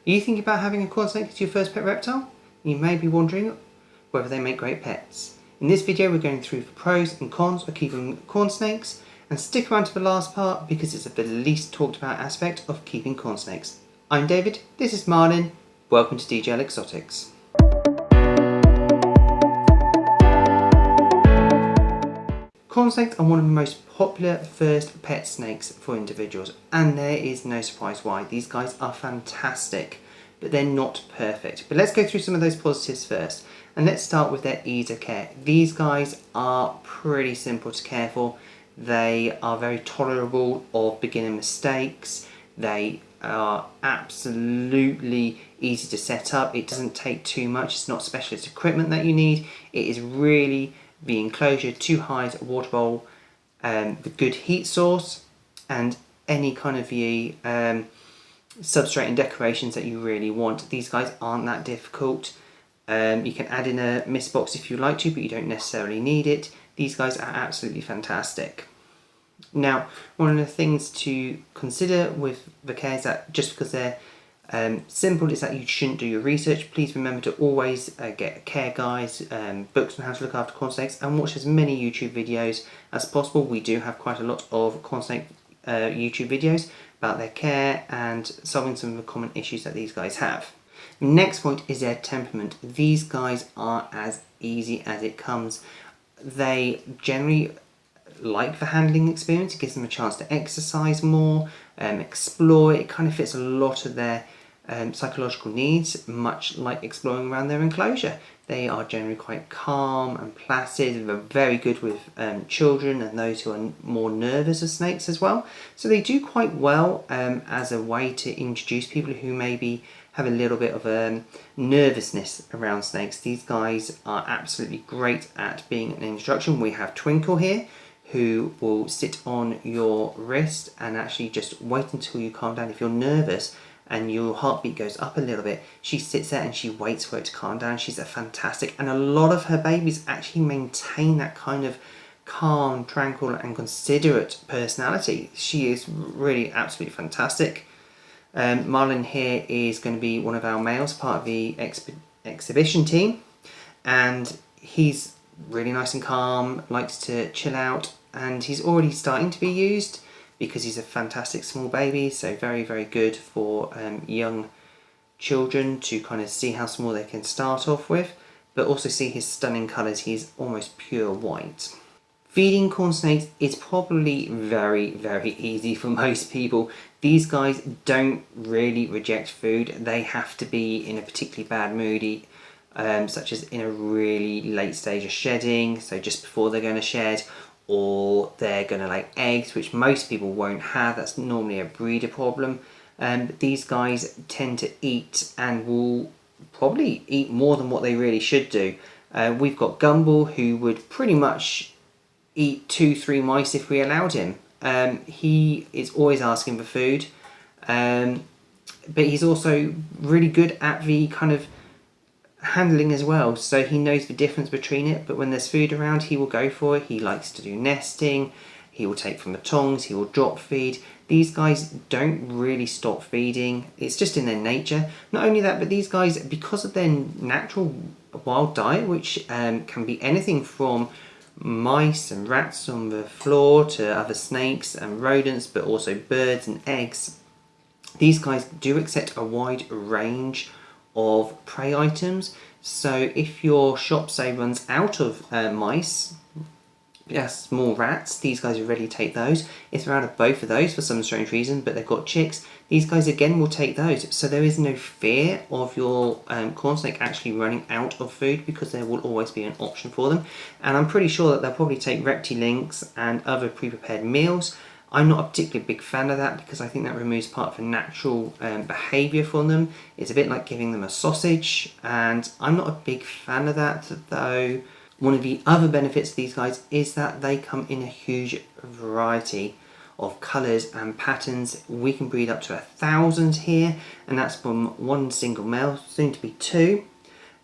Are you thinking about having a corn snake as your first pet reptile? You may be wondering whether they make great pets. In this video we're going through the pros and cons of keeping corn snakes, and stick around to the last part because it's the least talked about aspect of keeping corn snakes. I'm David, this is Marlin, welcome to DJL Exotics. Corn snakes are one of the most popular first pet snakes for individuals, and there is no surprise why. These guys are fantastic, but they're not perfect. But let's go through some of those positives first, and let's start with their ease of care. These guys are pretty simple to care for. They are very tolerable of beginner mistakes. They are absolutely easy to set up. It doesn't take too much. It's not specialist equipment that you need. It is really the enclosure, 2 highs, a water bowl, the good heat source, and any kind of the substrate and decorations that you really want. These guys aren't that difficult. You can add in a mist box if you like to, but you don't necessarily need it. These guys are absolutely fantastic. Now, one of the things to consider with the care is that just because they're simple is that you shouldn't do your research. Please remember to always get care guides, books on how to look after corn snakes, and watch as many YouTube videos as possible. We do have quite a lot of corn snake YouTube videos about their care and solving some of the common issues that these guys have. The next point is their temperament. These guys are as easy as it comes. They generally like the handling experience. It gives them a chance to exercise more, explore. It kind of fits a lot of their psychological needs, much like exploring around their enclosure. They are generally quite calm and placid. They're very good with children and those who are more nervous of snakes as well. So they do quite well as a way to introduce people who maybe have a little bit of nervousness around snakes. These guys are absolutely great at being an introduction. We have Twinkle here, who will sit on your wrist and actually just wait until you calm down. If you're nervous and your heartbeat goes up a little bit, she sits there and she waits for it to calm down. She's a fantastic, and a lot of her babies actually maintain that kind of calm, tranquil and considerate personality. She is really absolutely fantastic. Marlin here is going to be one of our males, part of the exhibition team, and he's really nice and calm, likes to chill out, and he's already starting to be used because he's a fantastic small baby, so very, very good for young children to kind of see how small they can start off with, but also see his stunning colours. He's almost pure white. Feeding corn snakes is probably very, very easy for most people. These guys don't really reject food. They have to be in a particularly bad mood, such as in a really late stage of shedding, so just before they're going to shed, or they're going to lay eggs, which most people won't have. That's normally a breeder problem. But these guys tend to eat and will probably eat more than what they really should do. We've got Gumball, who would pretty much eat 2-3 mice if we allowed him. He is always asking for food, but he's also really good at the kind of handling as well, so he knows the difference between it. But when there's food around, he will go for it. He likes to do nesting, he will take from the tongs, he will drop feed. These guys don't really stop feeding, it's just in their nature. Not only that, but these guys, because of their natural wild diet, which can be anything from mice and rats on the floor to other snakes and rodents, but also birds and eggs, these guys do accept a wide range of prey items. So if your shop, say, runs out of mice, small rats, these guys will readily take those. If they're out of both of those for some strange reason, but they've got chicks, these guys again will take those. So there is no fear of your corn snake actually running out of food, because there will always be an option for them. And I'm pretty sure that they'll probably take reptilinks and other pre-prepared meals. I'm not a particularly big fan of that, because I think that removes part of the natural behaviour from them. It's a bit like giving them a sausage, and I'm not a big fan of that, though. One of the other benefits of these guys is that they come in a huge variety of colours and patterns. We can breed up to 1,000 here, and that's from 1 single male, soon to be 2,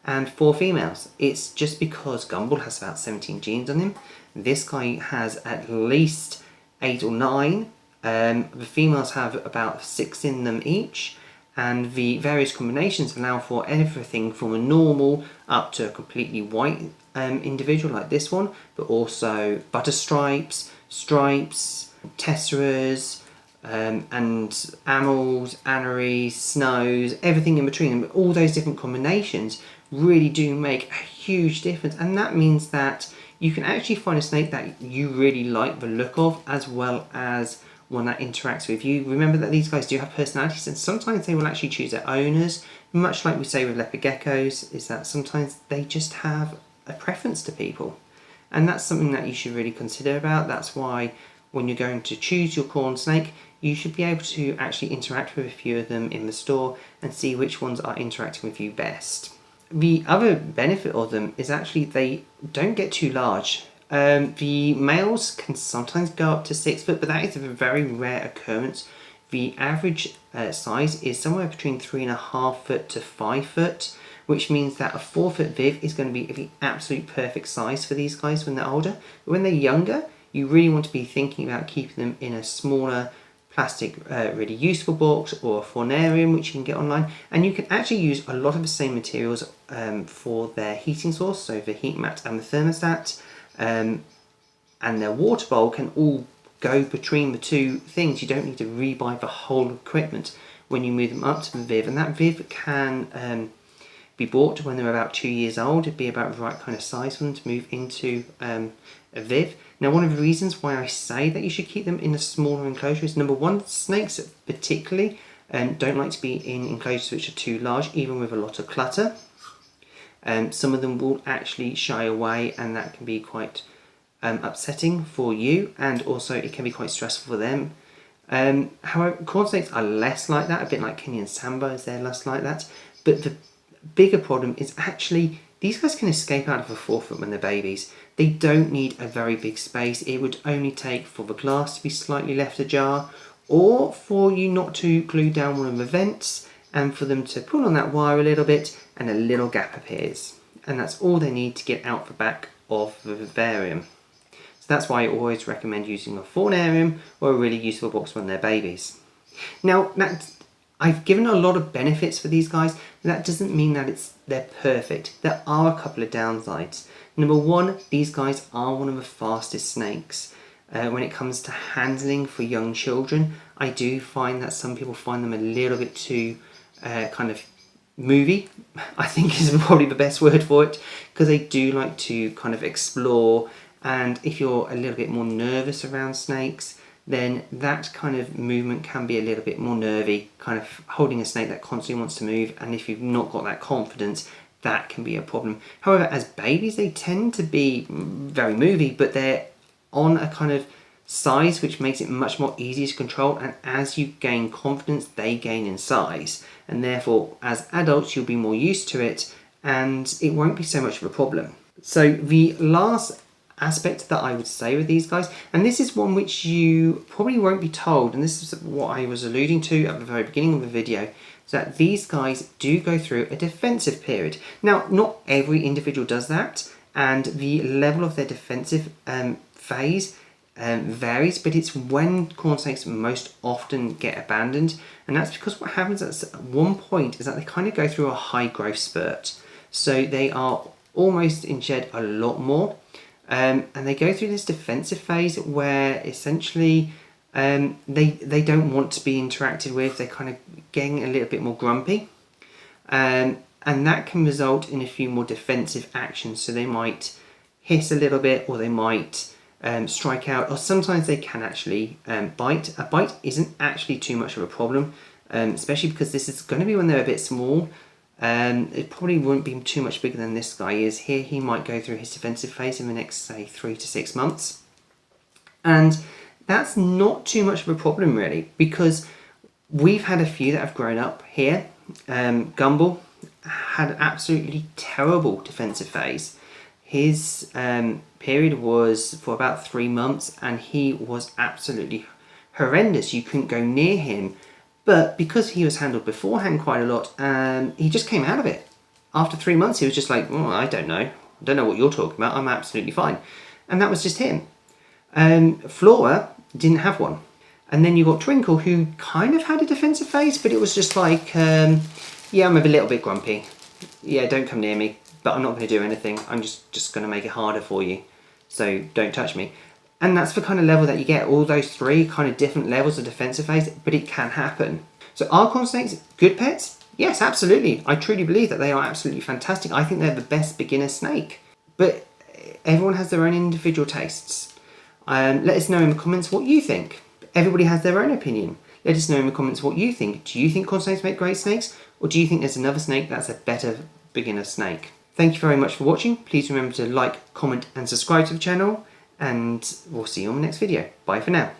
and 4 females. It's just because Gumball has about 17 genes on him. This guy has at least 8 or 9. The females have about 6 in them each, and the various combinations allow for everything from a normal up to a completely white individual like this one, but also butter stripes, stripes, tesseras, and amels, aneries, snows, everything in between. And all those different combinations really do make a huge difference, and that means that you can actually find a snake that you really like the look of, as well as one that interacts with you. Remember that these guys do have personalities, and sometimes they will actually choose their owners, much like we say with leopard geckos, is that sometimes they just have a preference to people. And that's something that you should really consider about. That's why when you're going to choose your corn snake, you should be able to actually interact with a few of them in the store and see which ones are interacting with you best. The other benefit of them is actually they don't get too large. The males can sometimes go up to 6 foot, but that is a very rare occurrence. The average size is somewhere between 3.5 foot to 5 foot, which means that a 4 foot Viv is going to be the absolute perfect size for these guys when they're older. But when they're younger, you really want to be thinking about keeping them in a smaller plastic really useful box or a faunarium, which you can get online, and you can actually use a lot of the same materials for their heating source, so the heat mat and the thermostat, and their water bowl can all go between the two things. You don't need to rebuy the whole equipment when you move them up to the Viv, and that Viv can be bought when they're about 2 years old. It'd be about the right kind of size for them to move into a Viv. Now, one of the reasons why I say that you should keep them in a smaller enclosure is, number one, snakes particularly don't like to be in enclosures which are too large, even with a lot of clutter. Some of them will actually shy away, and that can be quite upsetting for you, and also it can be quite stressful for them. However, corn snakes are less like that, a bit like Kenyan sambos, they're less like that. But the bigger problem is actually these guys can escape out of a 4 foot when they're babies. They don't need a very big space. It would only take for the glass to be slightly left ajar, or for you not to glue down one of the vents, and for them to pull on that wire a little bit and a little gap appears. And that's all they need to get out the back of the vivarium. So that's why I always recommend using a faunarium or a really useful box when they're babies. Now, I've given a lot of benefits for these guys, but that doesn't mean that they're perfect. There are a couple of downsides. Number one, these guys are one of the fastest snakes. When it comes to handling for young children, I do find that some people find them a little bit too kind of movie, I think is probably the best word for it, because they do like to kind of explore, and if you're a little bit more nervous around snakes, then that kind of movement can be a little bit more nervy, kind of holding a snake that constantly wants to move, and if you've not got that confidence, that can be a problem. However, as babies, they tend to be very movie, but they're on a kind of size which makes it much more easier to control, and as you gain confidence, they gain in size, and therefore as adults you'll be more used to it, and it won't be so much of a problem. So the last aspect that I would say with these guys, and this is one which you probably won't be told, and this is what I was alluding to at the very beginning of the video, is that these guys do go through a defensive period. Now, not every individual does that, and the level of their defensive phase varies, but it's when corn snakes most often get abandoned, and that's because what happens at one point is that they kind of go through a high growth spurt. So they are almost in shed a lot more, and they go through this defensive phase where essentially they don't want to be interacted with. They're kind of getting a little bit more grumpy, and that can result in a few more defensive actions. So they might hiss a little bit, or they might strike out, or sometimes they can actually bite. A bite isn't actually too much of a problem, especially because this is going to be when they're a bit small. It probably won't be too much bigger than this guy is here. He might go through his defensive phase in the next, say, 3 to 6 months. And that's not too much of a problem, really, because we've had a few that have grown up here. Gumball had an absolutely terrible defensive phase. His period was for about 3 months, and he was absolutely horrendous. You couldn't go near him. But because he was handled beforehand quite a lot, he just came out of it. After 3 months, he was just like, oh, I don't know what you're talking about, I'm absolutely fine. And that was just him. Flora didn't have one. And then you got Twinkle, who kind of had a defensive phase, but it was just like, yeah, I'm a little bit grumpy. Yeah, don't come near me, but I'm not going to do anything. I'm just going to make it harder for you. So don't touch me. And that's the kind of level that you get, all those three kind of different levels of defensive phase, but it can happen. So are corn snakes good pets? Yes, absolutely. I truly believe that they are absolutely fantastic. I think they're the best beginner snake. But everyone has their own individual tastes. Let us know in the comments what you think. Everybody has their own opinion. Let us know in the comments what you think. Do you think corn snakes make great snakes? Or do you think there's another snake that's a better beginner snake? Thank you very much for watching. Please remember to like, comment and subscribe to the channel. And we'll see you on the next video. Bye for now.